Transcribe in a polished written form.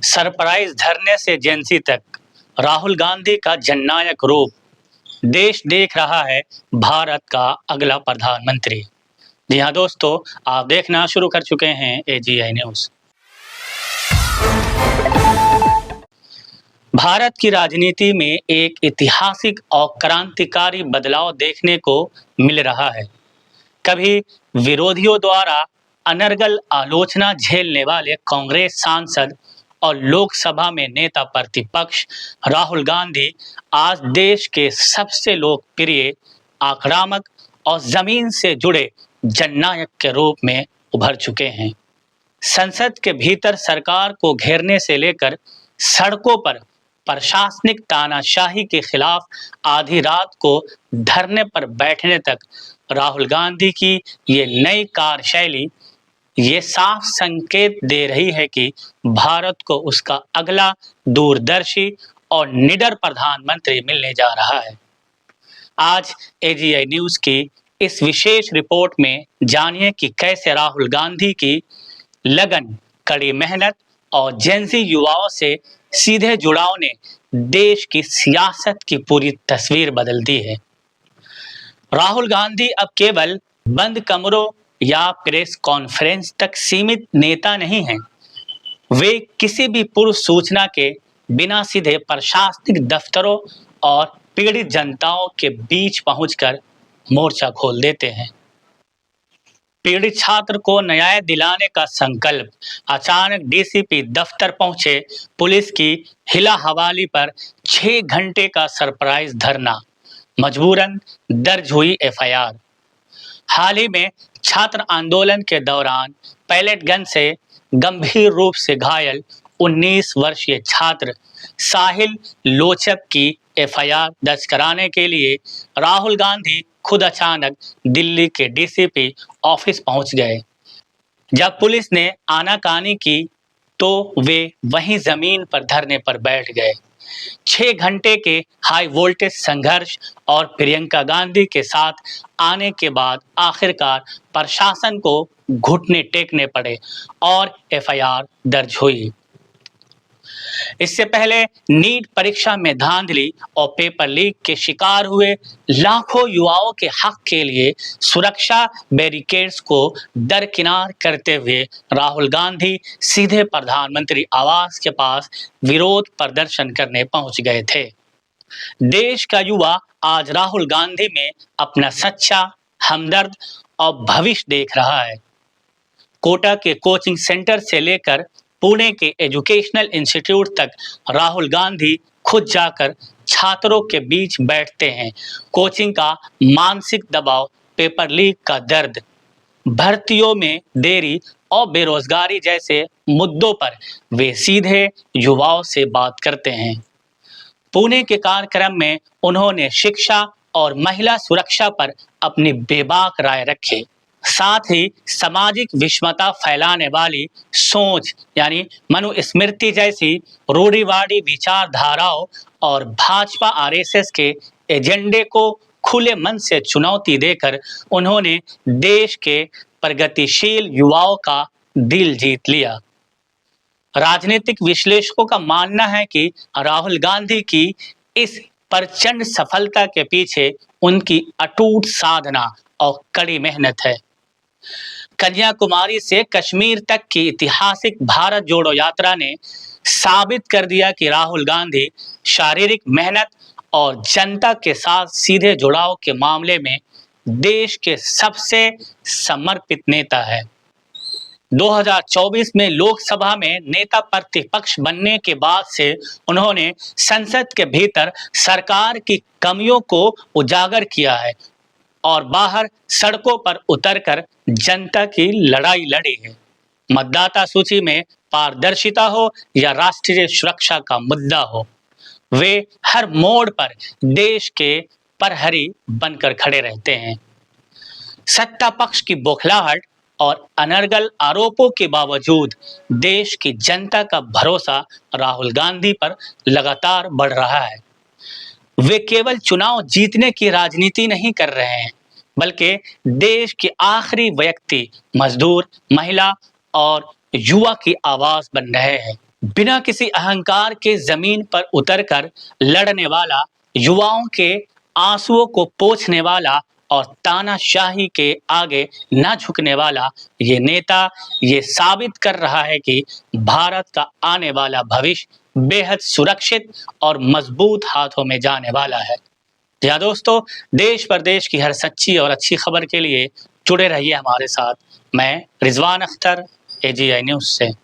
Surprise धरने से JNC तक राहुल गांधी का जननायक रूप। देश देख रहा है भारत का अगला प्रधानमंत्री। जी हाँ दोस्तों, आप देखना शुरू कर चुके हैं एजीआई न्यूज। भारत की राजनीति में एक ऐतिहासिक और क्रांतिकारी बदलाव देखने को मिल रहा है। कभी विरोधियों द्वारा अनर्गल आलोचना झेलने वाले कांग्रेस सांसद और लोकसभा में नेता प्रतिपक्ष राहुल गांधी आज देश के सबसे लोकप्रिय, आक्रामक और जमीन से जुड़े जननायक के रूप में उभर चुके हैं। संसद के भीतर सरकार को घेरने से लेकर सड़कों पर प्रशासनिक तानाशाही के खिलाफ आधी रात को धरने पर बैठने तक राहुल गांधी की ये नई कार्यशैली ये साफ संकेत दे रही है कि भारत को उसका अगला दूरदर्शी और निडर प्रधानमंत्री मिलने जा रहा है। आज एजीआई न्यूज की इस विशेष रिपोर्ट में जानिए कि कैसे राहुल गांधी की लगन, कड़ी मेहनत और जेनजी युवाओं से सीधे जुड़ाव ने देश की सियासत की पूरी तस्वीर बदल दी है। राहुल गांधी अब केवल बंद कमरों या प्रेस कॉन्फ्रेंस तक सीमित नेता नहीं हैं। वे किसी भी पूर्व सूचना के बिना सीधे प्रशासनिक दफ्तरों और पीड़ित जनताओं के बीच पहुंचकर मोर्चा खोल देते हैं। पीड़ित छात्र को न्याय दिलाने का संकल्प। अचानक डीसीपी दफ्तर पहुंचे, पुलिस की हिला हवाली पर 6 घंटे का सरप्राइज धरना, मजबूरन दर्ज हुई एफआईआर। हाल ही में छात्र आंदोलन के दौरान पैलेट गन से गंभीर रूप से घायल 19 वर्षीय छात्र साहिल लोचप की एफआईआर दर्ज कराने के लिए राहुल गांधी खुद अचानक दिल्ली के डीसीपी ऑफिस पहुंच गए। जब पुलिस ने आनाकानी की तो वे वहीं जमीन पर धरने पर बैठ गए। 6 घंटे के हाई वोल्टेज संघर्ष और प्रियंका गांधी के साथ आने के बाद आखिरकार प्रशासन को घुटने टेकने पड़े और एफआईआर दर्ज हुई। इससे पहले नीट परीक्षा में धांधली और पेपर लीक के शिकार हुए लाखों युवाओं के हक के लिए सुरक्षा बैरिकेड्स को दरकिनार करते हुए राहुल गांधी सीधे प्रधानमंत्री आवास के पास विरोध प्रदर्शन करने पहुंच गए थे। देश का युवा आज राहुल गांधी में अपना सच्चा हमदर्द और भविष्य देख रहा है। कोटा के कोचिंग सेंटर से लेकर पुणे के एजुकेशनल इंस्टीट्यूट तक राहुल गांधी खुद जाकर छात्रों के बीच बैठते हैं। कोचिंग का मानसिक दबाव, पेपर लीक का दर्द, भर्तियों में देरी और बेरोजगारी जैसे मुद्दों पर वे सीधे युवाओं से बात करते हैं। पुणे के कार्यक्रम में उन्होंने शिक्षा और महिला सुरक्षा पर अपनी बेबाक राय रखे। साथ ही सामाजिक विषमता फैलाने वाली सोच यानी मनुस्मृति जैसी रूढ़िवादी विचारधाराओं और भाजपा आरएसएस के एजेंडे को खुले मन से चुनौती देकर उन्होंने देश के प्रगतिशील युवाओं का दिल जीत लिया। राजनीतिक विश्लेषकों का मानना है कि राहुल गांधी की इस प्रचंड सफलता के पीछे उनकी अटूट साधना और कड़ी मेहनत है। कन्याकुमारी से कश्मीर तक की ऐतिहासिक भारत जोड़ो यात्रा ने साबित कर दिया कि राहुल गांधी शारीरिक मेहनत और जनता के साथ सीधे जुड़ाव के मामले में देश के सबसे समर्पित नेता है। 2024 में लोकसभा में नेता प्रतिपक्ष बनने के बाद से उन्होंने संसद के भीतर सरकार की कमियों को उजागर किया है और बाहर सड़कों पर उतरकर जनता की लड़ाई लड़ी है। मतदाता सूची में पारदर्शिता हो या राष्ट्रीय सुरक्षा का मुद्दा हो, वे हर मोड़ पर देश के प्रहरी बनकर खड़े रहते हैं। सत्ता पक्ष की बौखलाहट और अनर्गल आरोपों के बावजूद देश की जनता का भरोसा राहुल गांधी पर लगातार बढ़ रहा है। वे केवल चुनाव जीतने की राजनीति नहीं कर रहे हैं, बल्कि देश के आखिरी व्यक्ति, मजदूर, महिला और युवा की आवाज बन रहे हैं। बिना किसी अहंकार के जमीन पर उतरकर लड़ने वाला, युवाओं के आंसुओं को पोंछने वाला और तानाशाही के आगे न झुकने वाला ये नेता ये साबित कर रहा है कि भारत का आने वाला भविष्य बेहद सुरक्षित और मजबूत हाथों में जाने वाला है। या दोस्तों, देश प्रदेश की हर सच्ची और अच्छी खबर के लिए जुड़े रहिए हमारे साथ। मैं रिजवान अख्तर, AGI न्यूज़ से।